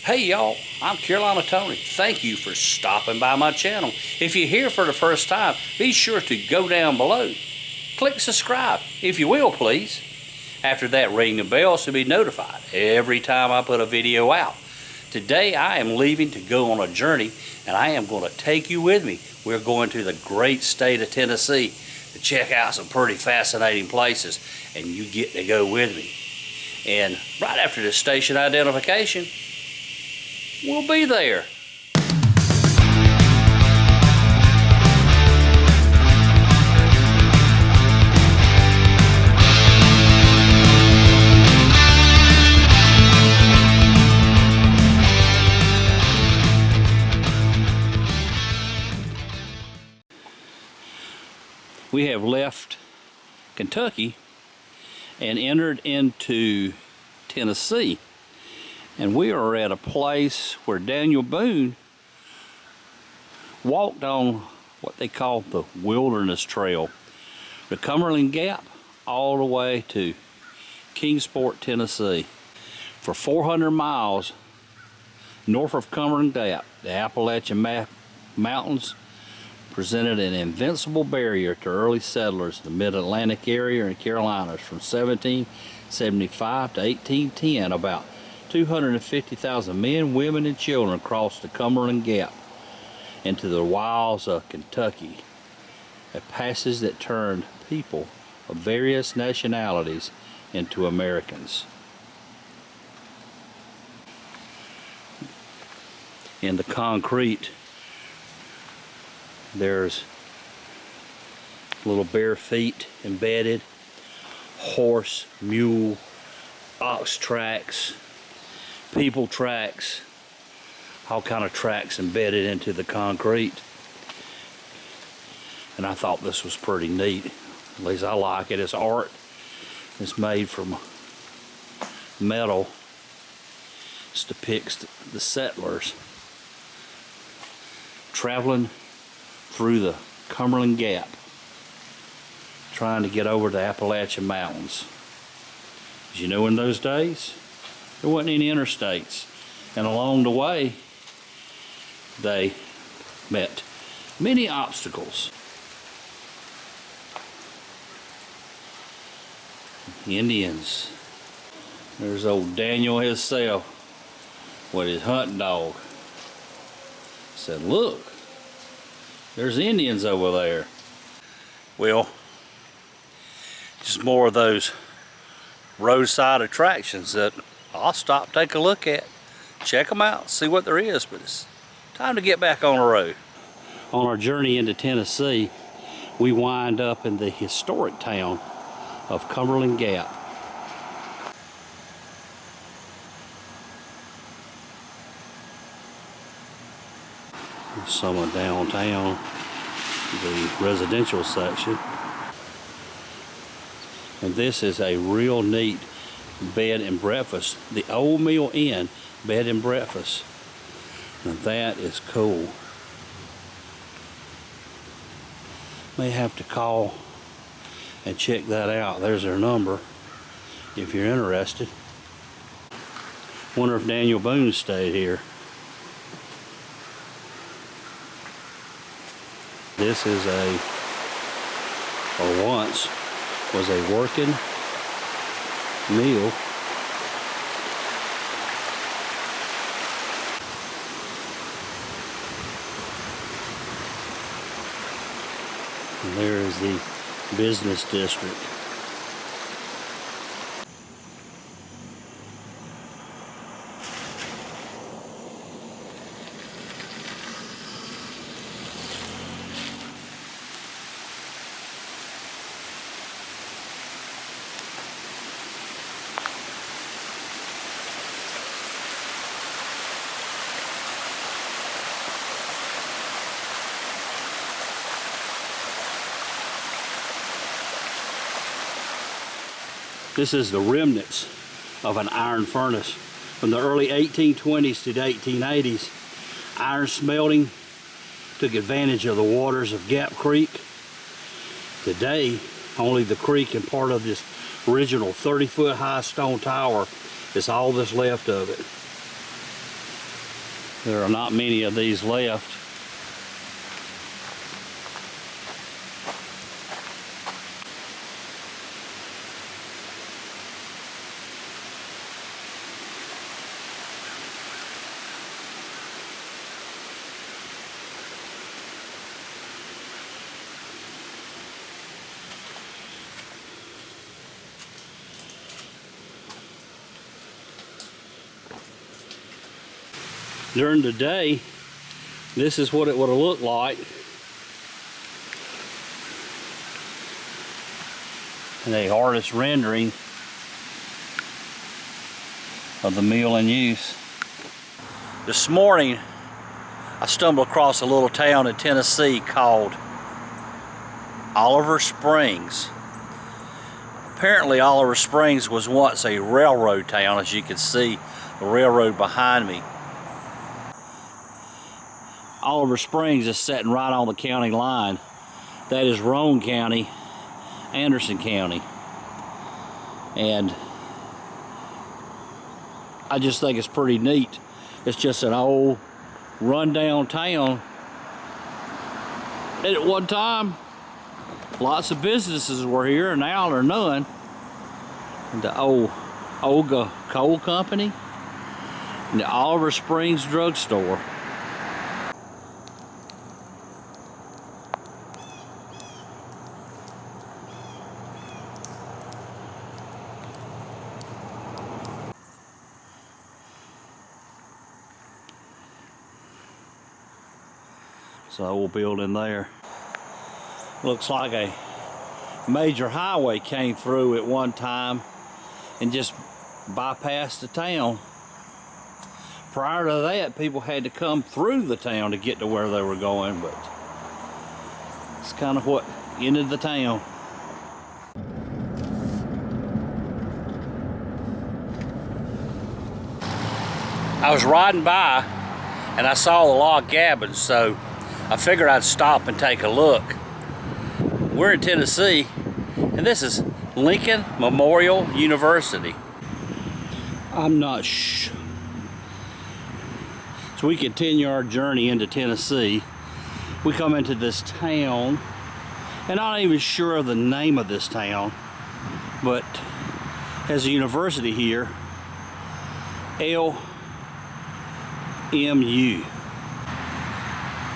Hey y'all, I'm Carolina Tony. Thank you for stopping by my channel. If you're here for the first time, be sure to go down below. Click subscribe, if you will, please. After that, ring the bell to be notified every time I put a video out. Today I am leaving to go on a journey, and I am going to take you with me. We're going to the great state of Tennessee to check out some pretty fascinating places, and you get to go with me. And right after the station identification, we'll be there. We have left Kentucky and entered into Tennessee. And we are at a place where Daniel Boone walked on what they call the Wilderness Trail, the Cumberland Gap, all the way to Kingsport, Tennessee. For 400 miles north of Cumberland Gap, the Appalachian Mountains presented an invincible barrier to early settlers in the mid-Atlantic area and Carolinas from 1775 to 1810. About 250,000 men, women, and children crossed the Cumberland Gap into the wilds of Kentucky, a passage that turned people of various nationalities into Americans. In the concrete, there's little bare feet embedded, horse, mule, ox tracks, people tracks, all kind of tracks embedded into the concrete. And I thought this was pretty neat. At least I like it. It's art. It's made from metal. It depicts the settlers traveling through the Cumberland Gap, trying to get over the Appalachian Mountains. As you know, in those days, there wasn't any interstates, and along the way, they met many obstacles. Indians. There's old Daniel himself with his hunting dog. Said, look, there's Indians over there. Well, just more of those roadside attractions that I'll stop, take a look at, check them out, see what there is, but it's time to get back on the road. On our journey into Tennessee, we wind up in the historic town of Cumberland Gap. Some of downtown, the residential section. And this is a real neat bed and breakfast, the Old Mill Inn bed and breakfast. And that is cool. May have to call and check that out. There's their number if you're interested. Wonder if Daniel Boone stayed here. This is or once was a working mill. And there is the business district. This is the remnants of an iron furnace from the early 1820s to the 1880s. Iron smelting took advantage of the waters of Gap Creek. Today, only the creek and part of this original 30-foot high stone tower is all that's left of it. There are not many of these left. During the day, this is what it would have looked like. And the artist's rendering of the mill in use. This morning, I stumbled across a little town in Tennessee called Oliver Springs. Apparently, Oliver Springs was once a railroad town, as you can see the railroad behind me. Oliver Springs is sitting right on the county line. That is Roane County, Anderson County. And I just think it's pretty neat. It's just an old rundown town. And at one time, lots of businesses were here, and now there are none. The old Olga Coal Company and the Oliver Springs Drugstore. So old building there. Looks like a major highway came through at one time and just bypassed the town. Prior to that, people had to come through the town to get to where they were going, but it's kind of what ended the town. I was riding by and I saw the log cabins, so I figured I'd stop and take a look. We're in Tennessee, and this is Lincoln Memorial University. I'm not sure. So we continue our journey into Tennessee. We come into this town, and I'm not even sure of the name of this town, but has a university here, LMU.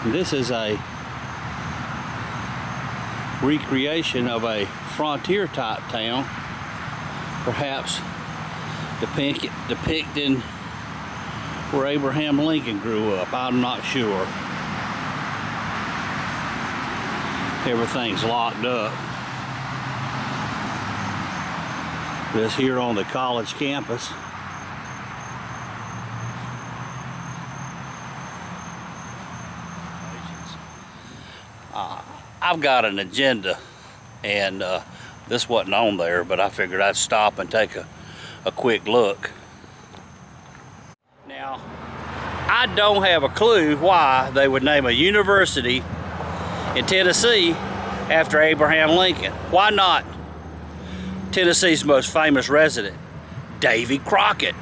This is a recreation of a frontier type town, perhaps depicting where Abraham Lincoln grew up. I'm not sure. Everything's locked up. This here on the college campus. I've got an agenda, and this wasn't on there, but I figured I'd stop and take a quick look. Now, I don't have a clue why they would name a university in Tennessee after Abraham Lincoln. Why not Tennessee's most famous resident, Davy Crockett?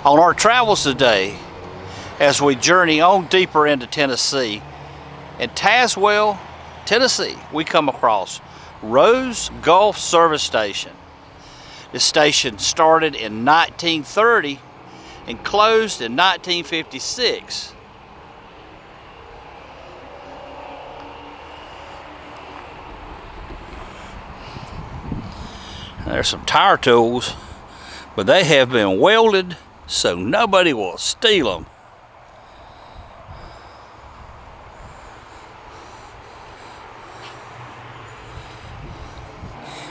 On our travels today, as we journey on deeper into Tennessee, in Tazewell, Tennessee, we come across Rose Gulf Service Station. This station started in 1930 and closed in 1956. There's some tire tools, but they have been welded so nobody will steal them.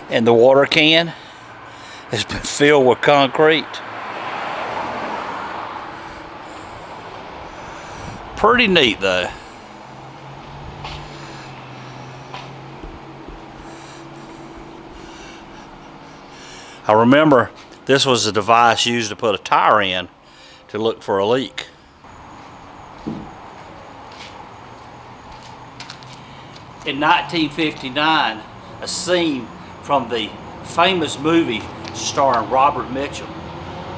And the water can has been filled with concrete. Pretty neat though. I remember this was a device used to put a tire in to look for a leak. In 1959, a scene from the famous movie starring Robert Mitchum,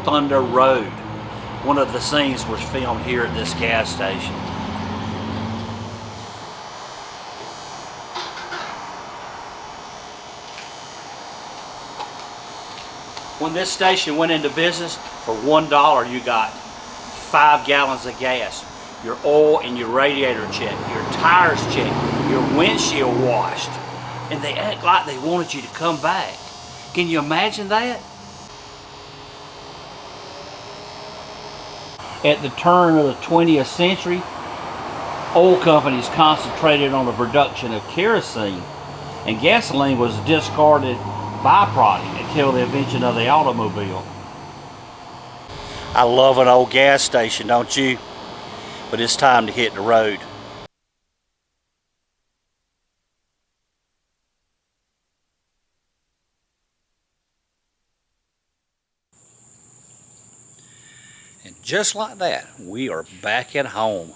Thunder Road. One of the scenes was filmed here at this gas station. When this station went into business, for $1 you got 5 gallons of gas, your oil and your radiator checked, your tires checked, your windshield washed, and they act like they wanted you to come back. Can you imagine that? At the turn of the 20th century, oil companies concentrated on the production of kerosene, and gasoline was a discarded byproduct until the invention of the automobile. I love an old gas station, don't you? But it's time to hit the road. And just like that, we are back at home.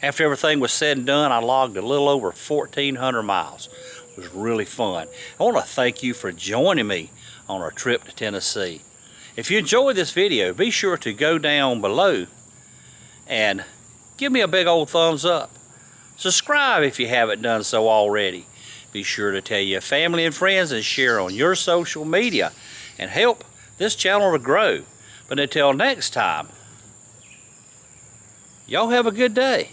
After everything was said and done, I logged a little over 1,400 miles. It was really fun. I want to thank you for joining me on our trip to Tennessee. If you enjoyed this video, be sure to go down below and give me a big old thumbs up. Subscribe if you haven't done so already. Be sure to tell your family and friends and share on your social media and help this channel to grow. But until next time, y'all have a good day.